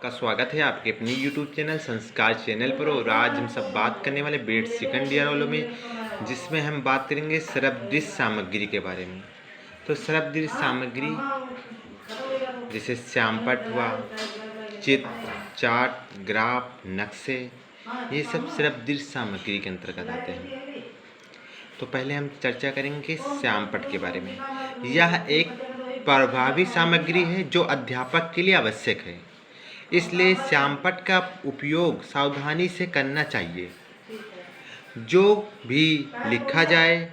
का स्वागत है आपके अपनी YouTube चैनल संस्कार चैनल पर। और आज हम सब बात करने वाले बीएड सेकंड ईयर वालों में, जिसमें हम बात करेंगे सरबदृश सामग्री के बारे में। तो सरबदृश सामग्री जैसे श्यामपट्ट हुआ, चित्र, चार्ट, ग्राफ, नक्शे, ये सब सरबदृश सामग्री के अंतर्गत आते हैं। तो पहले हम चर्चा करेंगे श्यामपट्ट के बारे में। यह एक प्रभावी सामग्री है जो अध्यापक के लिए आवश्यक है, इसलिए श्यामपट्ट का उपयोग सावधानी से करना चाहिए। जो भी लिखा जाए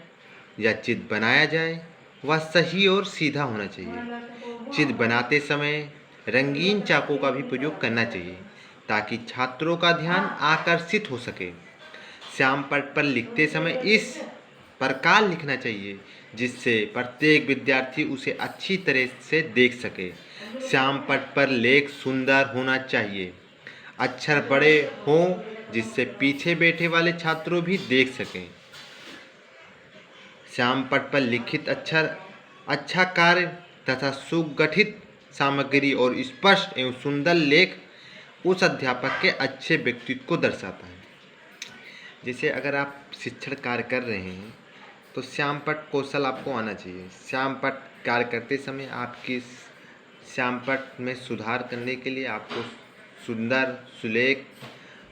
या चित्र बनाया जाए वह सही और सीधा होना चाहिए। चित्र बनाते समय रंगीन चाकों का भी प्रयोग करना चाहिए ताकि छात्रों का ध्यान आकर्षित हो सके। श्यामपट्ट पर लिखते समय इस प्रकार लिखना चाहिए जिससे प्रत्येक विद्यार्थी उसे अच्छी तरह से देख सके। श्यामपट्ट पर लेख सुंदर होना चाहिए, अक्षर बड़े हों जिससे पीछे बैठे वाले छात्रों भी देख सकें। श्यामपट्ट पर लिखित अक्षर अच्छा कार्य तथा सुगठित सामग्री और स्पष्ट एवं सुंदर लेख उस अध्यापक के अच्छे व्यक्तित्व को दर्शाता है। जैसे अगर आप शिक्षण कार्य कर रहे हैं तो श्यामपट्ट कौशल आपको आना चाहिए। श्यामपट्ट कार्य करते समय आपकी श्यामपट्ट में सुधार करने के लिए आपको सुंदर, सुलेख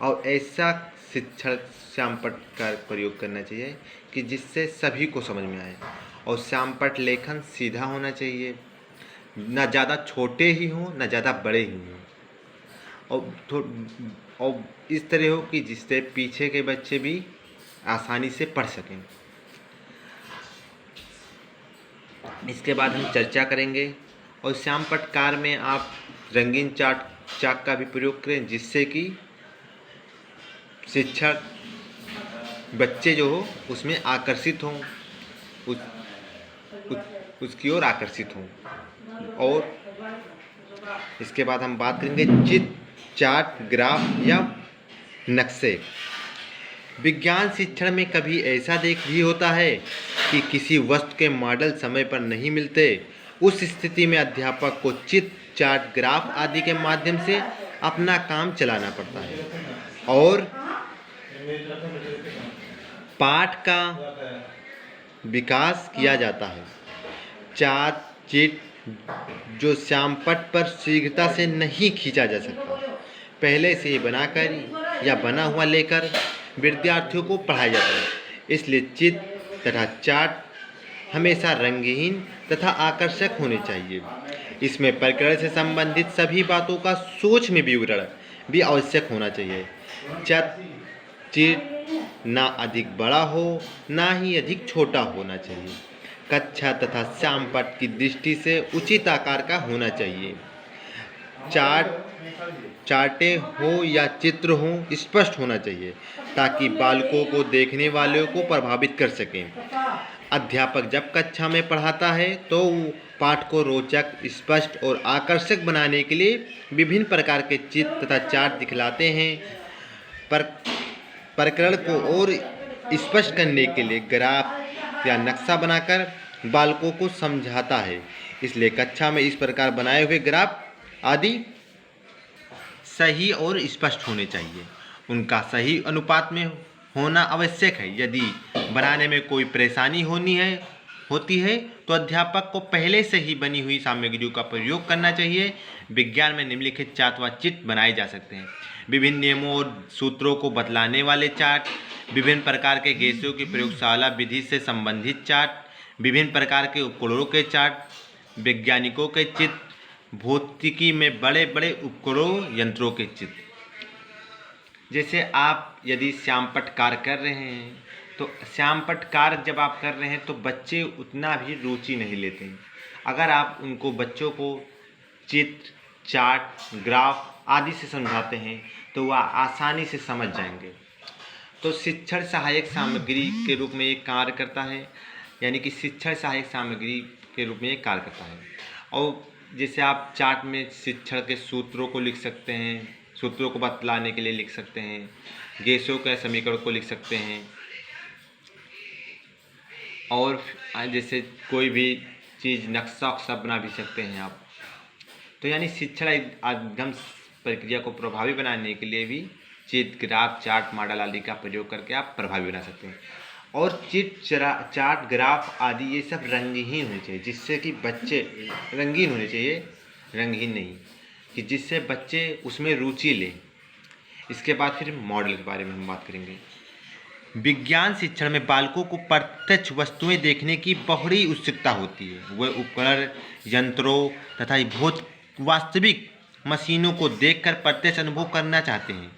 और ऐसा शिक्षण श्यामपट्ट का प्रयोग करना चाहिए कि जिससे सभी को समझ में आए। और श्यामपट्ट लेखन सीधा होना चाहिए, न ज़्यादा छोटे ही हों न ज़्यादा बड़े ही हों, और इस तरह हो कि जिससे पीछे के बच्चे भी आसानी से पढ़ सकें। इसके बाद हम चर्चा करेंगे। और श्यामपट्ट कार्य में आप रंगीन चाक का भी प्रयोग करें जिससे कि शिक्षक बच्चे जो हो उसमें आकर्षित हों, उसकी ओर आकर्षित हों। और इसके बाद हम बात करेंगे चित्र, चार्ट, ग्राफ या नक्शे। विज्ञान शिक्षण में कभी ऐसा देख भी होता है कि किसी वस्तु के मॉडल समय पर नहीं मिलते। उस स्थिति में अध्यापक को चित्र, चार्ट, ग्राफ आदि के माध्यम से अपना काम चलाना पड़ता है और पाठ का विकास किया जाता है। चार्ट, चित्र जो श्यामपट्ट पर शीघ्रता से नहीं खींचा जा सकता, पहले से ही बनाकर या बना हुआ लेकर विद्यार्थियों को पढ़ाया जाता है। इसलिए चित्र तथा चार्ट हमेशा रंगीन तथा आकर्षक होने चाहिए। इसमें प्रकरण से संबंधित सभी बातों का सूक्ष्म विवरण भी आवश्यक होना चाहिए। चित्र ना अधिक बड़ा हो ना ही अधिक छोटा होना चाहिए। कक्षा तथा श्यामपट्ट की दृष्टि से उचित आकार का होना चाहिए। चार्टें हो या चित्र हो स्पष्ट होना चाहिए ताकि बालकों को देखने वालों को प्रभावित कर सकें। अध्यापक जब कक्षा में पढ़ाता है तो पाठ को रोचक, स्पष्ट और आकर्षक बनाने के लिए विभिन्न प्रकार के चित्र तथा चार्ट दिखलाते हैं। प्रकरण को और स्पष्ट करने के लिए ग्राफ या नक्शा बनाकर बालकों को समझाता है। इसलिए कक्षा में इस प्रकार बनाए हुए ग्राफ आदि सही और स्पष्ट होने चाहिए। उनका सही अनुपात में होना आवश्यक है। यदि बनाने में कोई परेशानी होती है तो अध्यापक को पहले से ही बनी हुई सामग्रियों का प्रयोग करना चाहिए। विज्ञान में निम्नलिखित चार्ट व चित्र बनाए जा सकते हैं। विभिन्न नियमों और सूत्रों को बतलाने वाले चार्ट, विभिन्न प्रकार के गैसों की प्रयोगशाला विधि से संबंधित चार्ट, विभिन्न प्रकार के उपकरणों के चार्ट, वैज्ञानिकों के चित्र, भौतिकी में बड़े बड़े उपकरणों यंत्रों के चित्र। जैसे आप यदि श्यामपट्ट कार्य कर रहे हैं तो श्यामपट्ट कार्य जब आप कर रहे हैं तो बच्चे उतना भी रुचि नहीं लेते हैं। अगर आप उनको बच्चों को चित्र, चार्ट, ग्राफ आदि से समझाते हैं तो वह आसानी से समझ जाएंगे। तो शिक्षण सहायक सामग्री के रूप में ये कार्य करता है, यानी कि शिक्षण सहायक सामग्री के रूप में ये कार्य करता है। और जैसे आप चार्ट में शिक्षण के सूत्रों को लिख सकते हैं, सूत्रों को बतलाने के लिए लिख सकते हैं, गैसों के समीकरण को लिख सकते हैं, और जैसे कोई भी चीज़ नक्शा बना भी सकते हैं आप। तो यानी शिक्षण एकदम प्रक्रिया को प्रभावी बनाने के लिए भी चित्र, ग्राफ, चार्ट, मॉडल आदि का प्रयोग करके आप प्रभावी बना सकते हैं। और चित्र, चार्ट, ग्राफ आदि ये सब रंगहीन होने चाहिए, जिससे कि बच्चे रंगीन होने चाहिए, रंगहीन नहीं, कि जिससे बच्चे उसमें रुचि लें। इसके बाद फिर मॉडल के बारे में हम बात करेंगे। विज्ञान शिक्षण में बालकों को प्रत्यक्ष वस्तुएं देखने की बड़ी उत्सुकता होती है। वे उपकरण, यंत्रों तथा बहुत वास्तविक मशीनों को देखकर प्रत्यक्ष अनुभव करना चाहते हैं।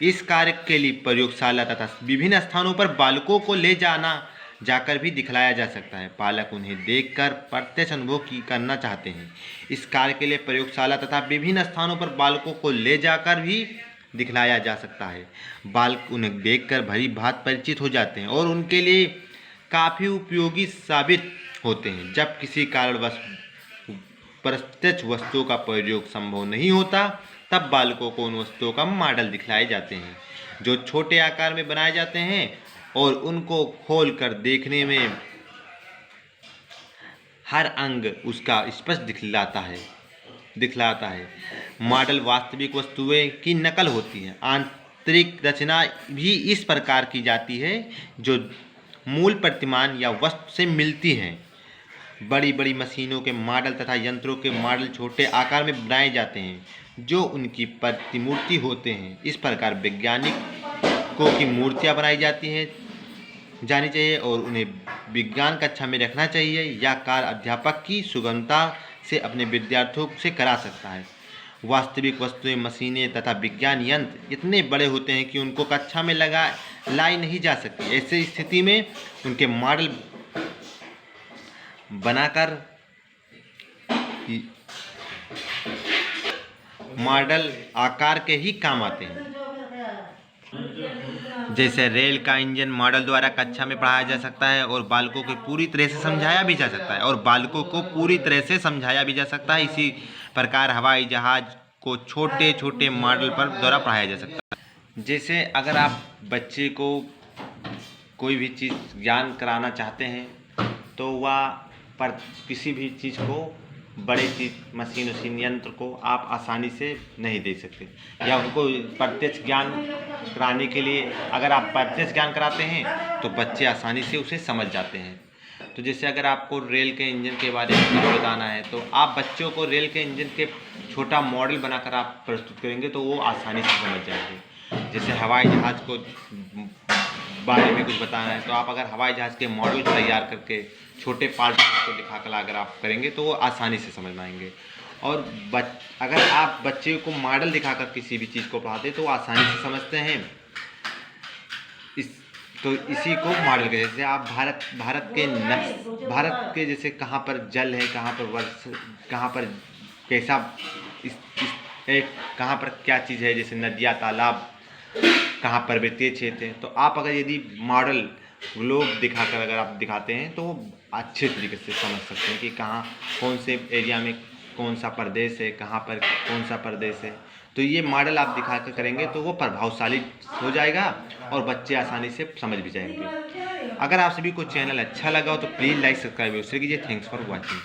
इस कार्य के लिए प्रयोगशाला तथा विभिन्न स्थानों पर बालकों को ले जाकर भी दिखलाया जा सकता है। बालक उन्हें देखकर प्रत्यक्ष अनुभव करना चाहते हैं। इस कार्य के लिए प्रयोगशाला तथा विभिन्न स्थानों पर बालकों को ले जाकर भी दिखलाया जा सकता है। बालक उन्हें देखकर भली भांति परिचित हो जाते हैं और उनके लिए काफ़ी उपयोगी साबित होते हैं। जब किसी कारणवश प्रत्यक्ष वस्तुओं का प्रयोग संभव नहीं होता, तब बालकों को उन वस्तुओं का मॉडल दिखलाए जाते हैं, जो छोटे आकार में बनाए जाते हैं और उनको खोलकर देखने में हर अंग उसका स्पष्ट दिखलाता है। मॉडल वास्तविक वस्तुएं की नकल होती है। आंतरिक रचना भी इस प्रकार की जाती है जो मूल प्रतिमान या वस्तु से मिलती है। बड़ी बड़ी मशीनों के मॉडल तथा यंत्रों के मॉडल छोटे आकार में बनाए जाते हैं, जो उनकी प्रतिमूर्ति होते हैं। इस प्रकार वैज्ञानिकों की मूर्तियाँ बनाई जानी चाहिए और उन्हें विज्ञान कक्षा में रखना चाहिए। यह कार्य अध्यापक की सुगमता से अपने विद्यार्थियों से करा सकता है। वास्तविक वस्तुएं, मशीनें तथा विज्ञान यंत्र इतने बड़े होते हैं कि उनको कक्षा में लाई नहीं जा सकती। ऐसी स्थिति में उनके मॉडल बनाकर मॉडल आकार के ही काम आते हैं। जैसे रेल का इंजन मॉडल द्वारा कक्षा में पढ़ाया जा सकता है और बालकों को पूरी तरह से समझाया भी जा सकता है इसी प्रकार हवाई जहाज को छोटे छोटे मॉडल पर द्वारा पढ़ाया जा सकता है। जैसे अगर आप बच्चे को कोई भी चीज़ ज्ञान कराना चाहते हैं तो वह पर किसी भी चीज़ को, बड़े चीज़ मशीन यंत्र को आप आसानी से नहीं दे सकते, या उनको प्रत्यक्ष ज्ञान कराने के लिए अगर आप प्रत्यक्ष ज्ञान कराते हैं तो बच्चे आसानी से उसे समझ जाते हैं। तो जैसे अगर आपको रेल के इंजन के बारे में कुछ बताना है तो आप बच्चों को रेल के इंजन के छोटा मॉडल बनाकर आप प्रस्तुत करेंगे तो वो आसानी से समझ जाएंगे। जैसे हवाई जहाज़ को बारे में कुछ बताना है तो आप अगर हवाई जहाज़ के मॉडल तैयार करके छोटे पार्ट को दिखाकर अगर आप करेंगे तो वो आसानी से समझ आएंगे। और अगर आप बच्चे को मॉडल दिखाकर किसी भी चीज़ को पढ़ाते तो वो आसानी से समझते हैं। इसी को मॉडल के जैसे आप भारत के जैसे कहाँ पर जल है, कहाँ पर वर्ष, कहाँ पर कैसा कहाँ पर क्या चीज़ है, जैसे नदियाँ, तालाब, कहाँ पर्वतीय क्षेत्र हैं। तो आप अगर यदि मॉडल ग्लोब दिखाकर अगर आप दिखाते हैं तो अच्छे तरीके से समझ सकते हैं कि कहाँ कौन से एरिया में कौन सा प्रदेश है, कहाँ पर कौन सा प्रदेश है। तो ये मॉडल आप दिखाकर करेंगे तो वो प्रभावशाली हो जाएगा और बच्चे आसानी से समझ भी जाएंगे। अगर आप सभी को चैनल अच्छा लगा हो तो प्लीज़ लाइक, सब्सक्राइब अवश्य कीजिए। Thanks for watching.